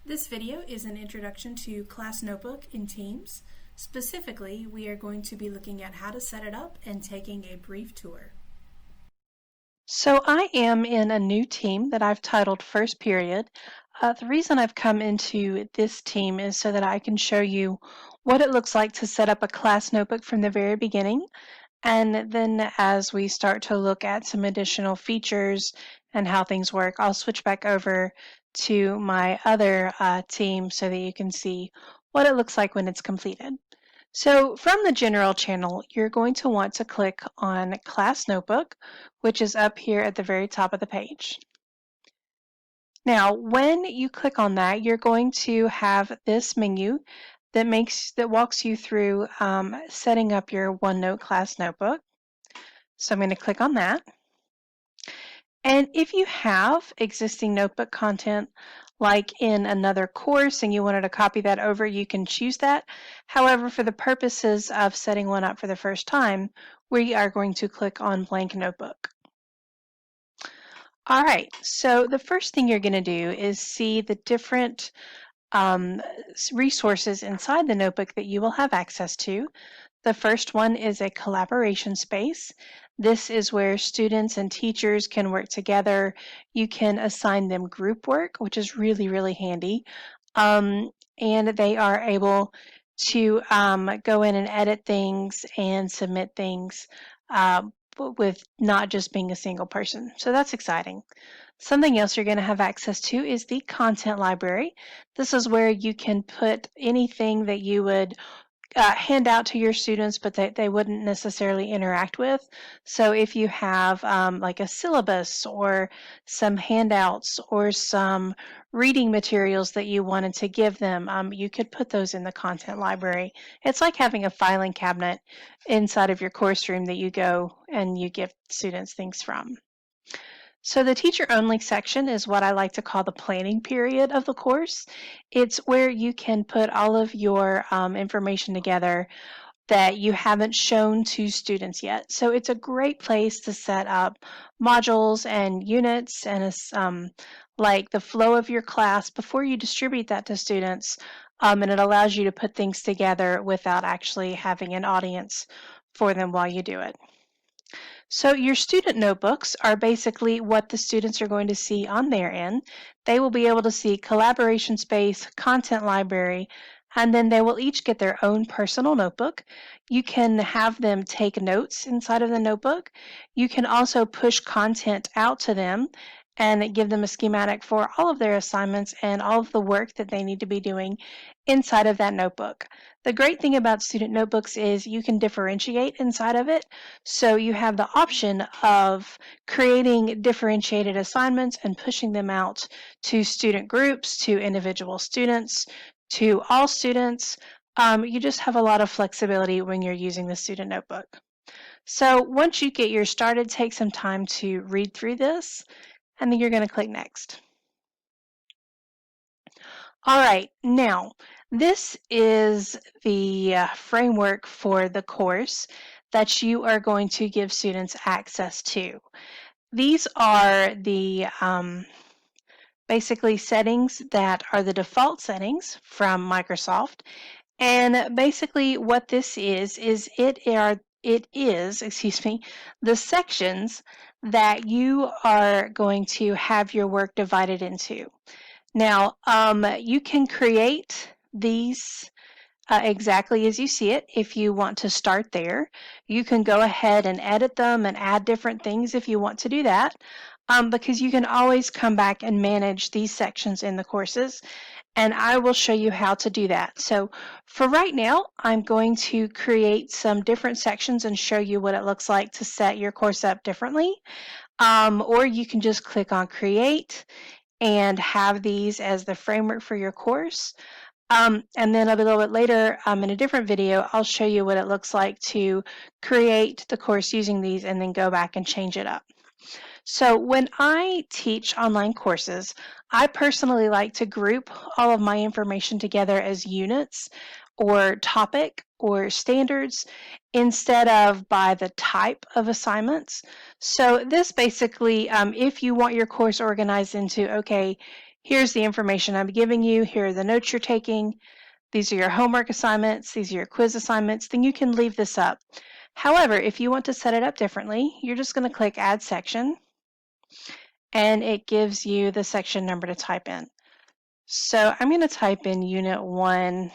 This video is an introduction to Class Notebook in Teams. Specifically, we are going to be looking at how to set it up and taking a brief tour. So I am in a new team that I've titled First Period. The reason I've come into this team is so that I can show you what it looks like to set up a class notebook from the very beginning. And then as we start to look at some additional features and how things work, I'll switch back over to my other team so that you can see what it looks like when it's completed. So from the general channel, you're going to want to click on Class Notebook, which is up here at the very top of the page. Now, when you click on that, you're going to have this menu that walks you through setting up your OneNote class notebook. So I'm going to click on that. And if you have existing notebook content, like in another course and you wanted to copy that over, you can choose that. However, for the purposes of setting one up for the first time, we are going to click on Blank Notebook. All right, so the first thing you're going to do is see the different resources inside the notebook that you will have access to. The first one is a collaboration space. This is where students and teachers can work together. You can assign them group work, which is really, really handy. And they are able to go in and edit things and submit things with not just being a single person. So that's exciting. Something else you're going to have access to is the content library. This is where you can put anything that you would hand out to your students, but they wouldn't necessarily interact with. So if you have like a syllabus or some handouts or some reading materials that you wanted to give them, you could put those in the content library. It's like having a filing cabinet inside of your course room that you go and you give students things from. So the teacher only section is what I like to call the planning period of the course. It's where you can put all of your information together that you haven't shown to students yet. So it's a great place to set up modules and units and like the flow of your class before you distribute that to students. And it allows you to put things together without actually having an audience for them while you do it. So your student notebooks are basically what the students are going to see on their end. They will be able to see collaboration space, content library, and then they will each get their own personal notebook. You can have them take notes inside of the notebook. You can also push content out to them and give them a schematic for all of their assignments and all of the work that they need to be doing inside of that notebook. The great thing about student notebooks is you can differentiate inside of it. So you have the option of creating differentiated assignments and pushing them out to student groups, to individual students, to all students. You just have a lot of flexibility when you're using the student notebook. So once you get yours started, take some time to read through this, and then you're going to click Next. All right, now this is the framework for the course that you are going to give students access to. These are the basically settings that are the default settings from Microsoft. And basically what this is it is, excuse me, the sections that you are going to have your work divided into. Now, you can create these exactly as you see it if you want to start there. You can go ahead and edit them and add different things if you want to do that, because you can always come back and manage these sections in the courses, and I will show you how to do that. So for right now, I'm going to create some different sections and show you what it looks like to set your course up differently, or you can just click on Create and have these as the framework for your course. And then a little bit later in a different video, I'll show you what it looks like to create the course using these and then go back and change it up. So when I teach online courses, I personally like to group all of my information together as units or topic or standards instead of by the type of assignments. So this basically, if you want your course organized into, okay, here's the information I'm giving you, here are the notes you're taking, these are your homework assignments, these are your quiz assignments, then you can leave this up. However, if you want to set it up differently, you're just going to click Add Section, and it gives you the section number to type in. So I'm going to type in Unit 1,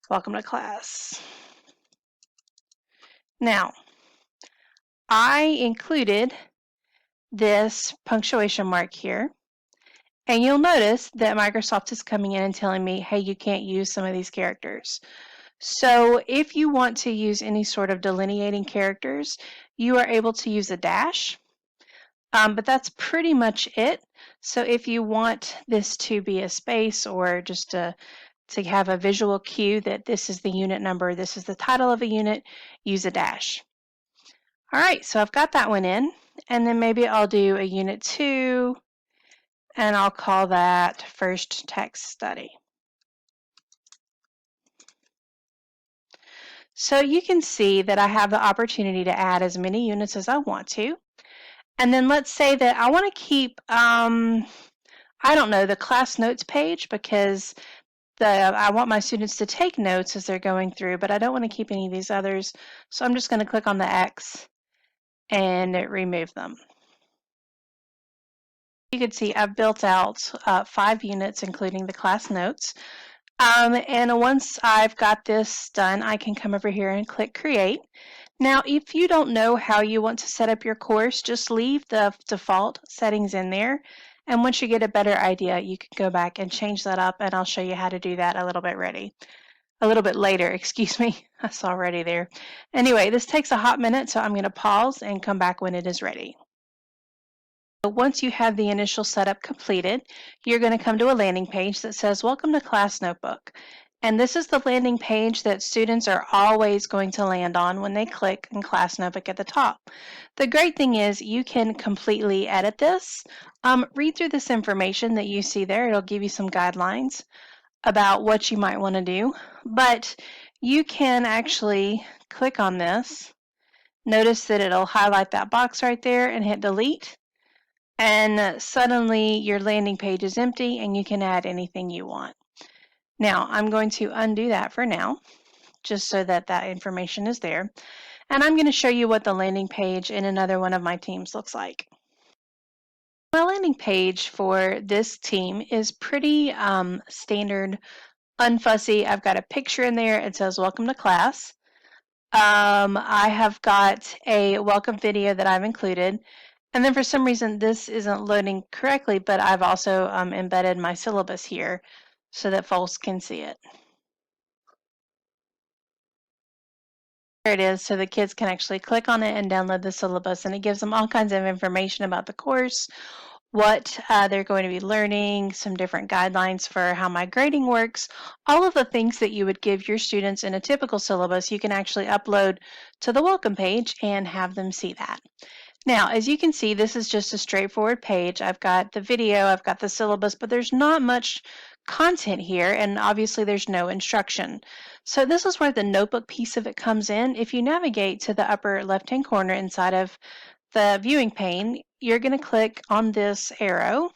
Welcome to Class. Now, I included this punctuation mark here, and you'll notice that Microsoft is coming in and telling me, hey, you can't use some of these characters. So if you want to use any sort of delineating characters, you are able to use a dash, but that's pretty much it. So if you want this to be a space or just to have a visual cue that this is the unit number, this is the title of a unit, use a dash. All right, so I've got that one in, and then maybe I'll do a Unit 2, and I'll call that First Text Study. So you can see that I have the opportunity to add as many units as I want to. And then let's say that I want to keep, I don't know, the class notes page because I want my students to take notes as they're going through, but I don't want to keep any of these others. So I'm just going to click on the X and remove them. You can see I've built out 5 units, including the class notes. And once I've got this done, I can come over here and click Create. Now, if you don't know how you want to set up your course, just leave the default settings in there. And once you get a better idea, you can go back and change that up, and I'll show you how to do that a little bit later, excuse me. I saw ready there. Anyway, this takes a hot minute, so I'm going to pause and come back when it is ready. Once you have the initial setup completed, you're going to come to a landing page that says Welcome to Class Notebook. And this is the landing page that students are always going to land on when they click on Class Notebook at the top. The great thing is you can completely edit this. Read through this information that you see there. It'll give you some guidelines about what you might want to do. But you can actually click on this. Notice that it'll highlight that box right there and hit delete. And suddenly your landing page is empty and you can add anything you want. Now I'm going to undo that for now, just so that that information is there. And I'm going to show you what the landing page in another one of my teams looks like. My landing page for this team is pretty standard, unfussy. I've got a picture in there. It says welcome to class. I have got a welcome video that I've included. And then for some reason this isn't loading correctly, but I've also embedded my syllabus here so that folks can see it. There it is, so the kids can actually click on it and download the syllabus, and it gives them all kinds of information about the course, what they're going to be learning, some different guidelines for how my grading works, all of the things that you would give your students in a typical syllabus, you can actually upload to the welcome page and have them see that. Now, as you can see, this is just a straightforward page. I've got the video, I've got the syllabus, but there's not much content here, and obviously there's no instruction. So this is where the notebook piece of it comes in. If you navigate to the upper left-hand corner inside of the viewing pane, you're going to click on this arrow,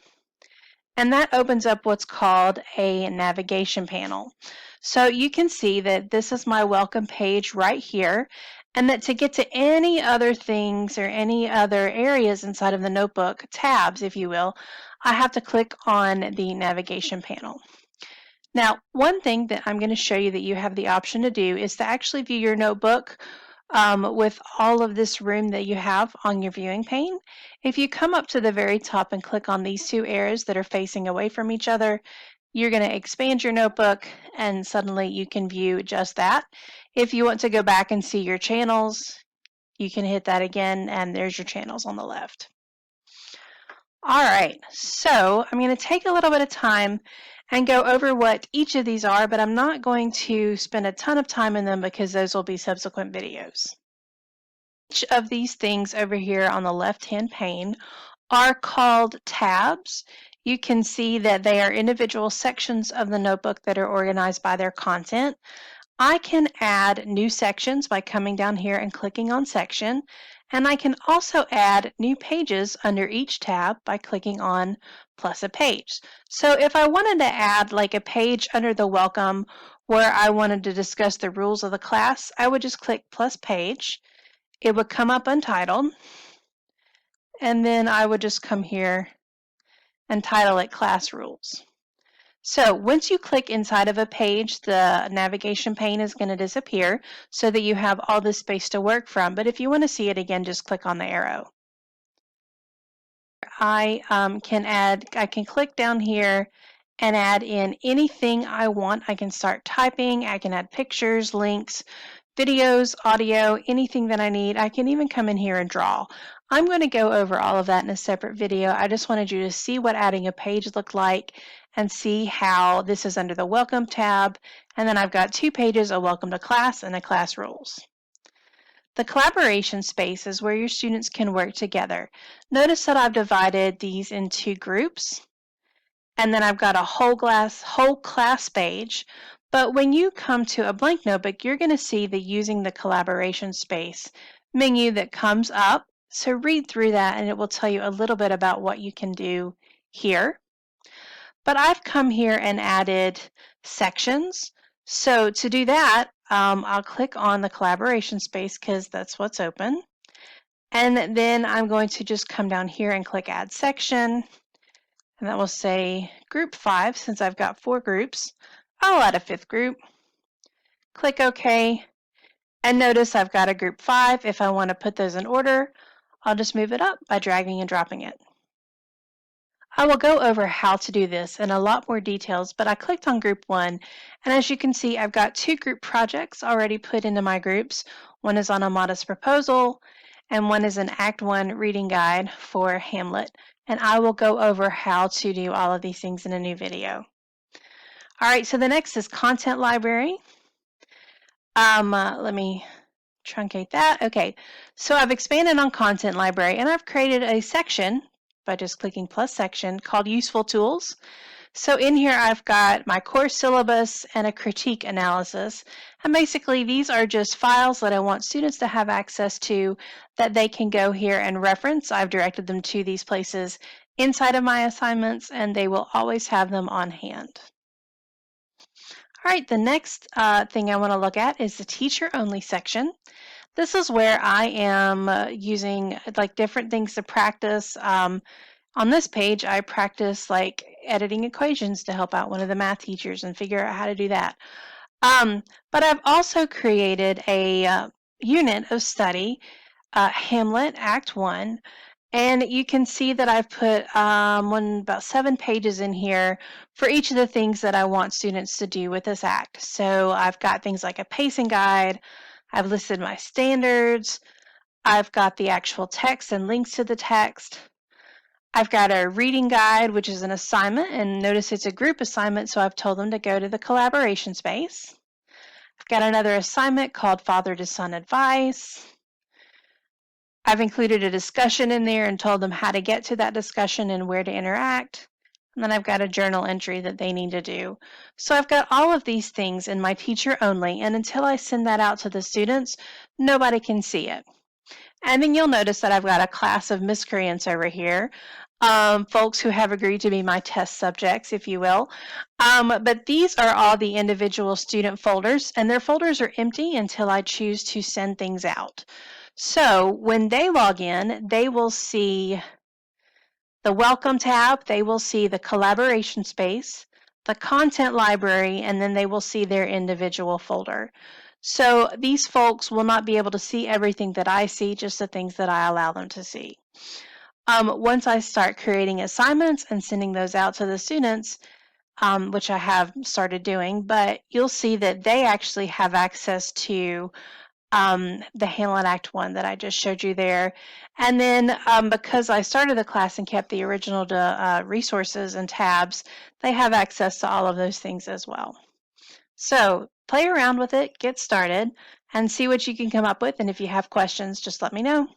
and that opens up what's called a navigation panel. So you can see that this is my welcome page right here, and that to get to any other things or any other areas inside of the notebook, tabs if you will, I have to click on the navigation panel. Now, one thing that I'm going to show you that you have the option to do is to actually view your notebook with all of this room that you have on your viewing pane. If you come up to the very top and click on these 2 arrows that are facing away from each other, you're going to expand your notebook and suddenly you can view just that. If you want to go back and see your channels, you can hit that again and there's your channels on the left. All right, so I'm going to take a little bit of time and go over what each of these are, but I'm not going to spend a ton of time in them because those will be subsequent videos. Each of these things over here on the left-hand pane are called tabs. You can see that they are individual sections of the notebook that are organized by their content. I can add new sections by coming down here and clicking on section, and I can also add new pages under each tab by clicking on plus a page. So if I wanted to add like a page under the welcome where I wanted to discuss the rules of the class, I would just click plus page. It would come up untitled, and then I would just come here and title it class rules. So once you click inside of a page, the navigation pane is going to disappear so that you have all this space to work from. But if you want to see it again, just click on the arrow. I can click down here and add in anything I want. I can start typing, I can add pictures, links, videos, audio, anything that I need. I can even come in here and draw. I'm going to go over all of that in a separate video. I just wanted you to see what adding a page looked like and see how this is under the Welcome tab. And then I've got 2 pages, a Welcome to Class and a Class Rules. The collaboration space is where your students can work together. Notice that I've divided these into groups, and then I've got a whole class page. But when you come to a blank notebook, you're going to see the Using the Collaboration Space menu that comes up. So read through that and it will tell you a little bit about what you can do here. But I've come here and added sections. So to do that, I'll click on the collaboration space because that's what's open. And then I'm going to just come down here and click Add Section. And that will say Group 5 since I've got 4 groups. I'll add a 5th group. Click OK. And notice I've got a Group 5. If I want to put those in order, I'll just move it up by dragging and dropping it. I will go over how to do this in a lot more details, but I clicked on Group 1, and as you can see, I've got 2 group projects already put into my groups. One is on a modest proposal, and one is an Act 1 reading guide for Hamlet, and I will go over how to do all of these things in a new video. All right, so the next is Content Library. Let me truncate that. Okay, so I've expanded on Content Library, and I've created a section by just clicking plus section called Useful Tools. So in here I've got my course syllabus and a critique analysis, and basically these are just files that I want students to have access to that they can go here and reference. I've directed them to these places inside of my assignments and they will always have them on hand. All right, the next thing I want to look at is the teacher only section. This is where I am using like different things to practice. On this page, I practice like editing equations to help out one of the math teachers and figure out how to do that. But I've also created a unit of study, Hamlet Act 1, and you can see that I've put about 7 pages in here for each of the things that I want students to do with this act. So I've got things like a pacing guide, I've listed my standards, I've got the actual text and links to the text, I've got a reading guide, which is an assignment, and notice it's a group assignment, so I've told them to go to the collaboration space. I've got another assignment called Father to Son Advice. I've included a discussion in there and told them how to get to that discussion and where to interact. And then I've got a journal entry that they need to do. So I've got all of these things in my teacher only, and until I send that out to the students, nobody can see it. And then you'll notice that I've got a class of miscreants over here, folks who have agreed to be my test subjects, if you will. But these are all the individual student folders, and their folders are empty until I choose to send things out. So when they log in, they will see the Welcome tab, they will see the collaboration space, the content library, and then they will see their individual folder. So these folks will not be able to see everything that I see, just the things that I allow them to see. Once I start creating assignments and sending those out to the students, which I have started doing, but you'll see that they actually have access to the Hamlet Act 1 that I just showed you there. And then because I started the class and kept the original resources and tabs, they have access to all of those things as well. So play around with it, get started, and see what you can come up with. And if you have questions, just let me know.